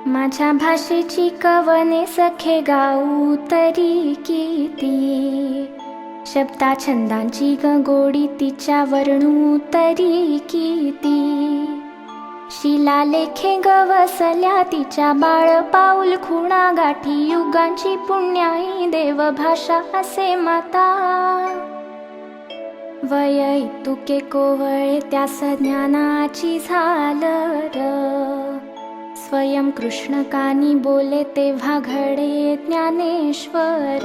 माझ्या भाषेची कवने सखे गाऊ तरी किती, शब्दा छंदांची गंगोडी तिच्या वर्णू तरी किती. शिलालेखे गवसल्या तिच्या बाळ पाऊल खुणा गाठी, युगांची पुण्याई देव भाषा असे माता. वय तुके कोवळे त्यास ज्ञानाची झालर, स्वयं कृष्ण कानी बोले तेव्हा घडे ज्ञानेश्वर.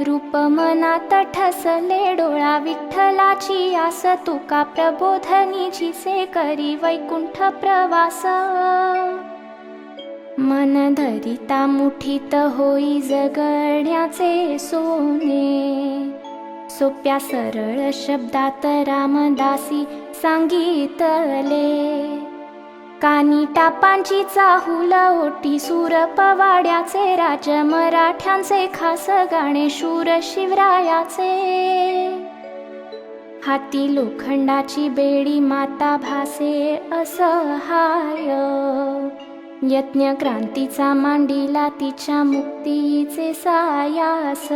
रूप मनात ठसले डोळा विठ्ठलाची आस, तुका प्रबोधनीची से करी वैकुंठ प्रवास. मन धरिता मुठीत होई जगण्याचे सोने, सोप्या सरळ शब्दात रामदासी सांगितले. कानी टापांची चाहुल ओटी सूर पवाड्याचे, राज मराठ्यांचे खास गाणे शूर शिवरायाचे. हाती लोखंडाची बेडी माता भासे असहाय, यज्ञ क्रांतीचा मांडीला तिच्या मुक्तीचे सायास.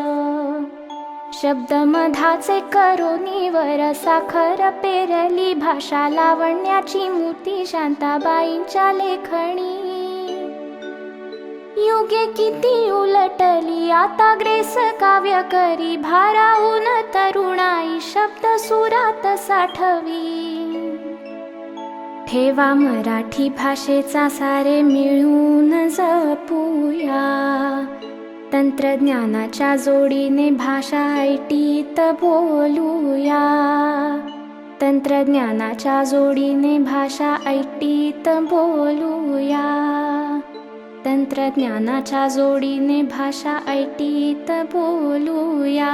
शब्द मधाचे करोनीवर साखर पेरली, भाषा लावण्याची मूर्ती शांताबाईंच्या लेखणी. युगे किती उलटली आता ग्रेस काव्य करी, भाराहून तरुणाई शब्द सुरात साठवी. ठेवा मराठी भाषेचा सारे मिळून जपूया, तंत्रज्ञानाच्या जोडीने भाषा ऐटीत बोलूया. तंत्रज्ञानाच्या जोडीने भाषा ऐटीत बोलूया. तंत्रज्ञानाच्या जोडीने भाषा ऐटीत बोलूया.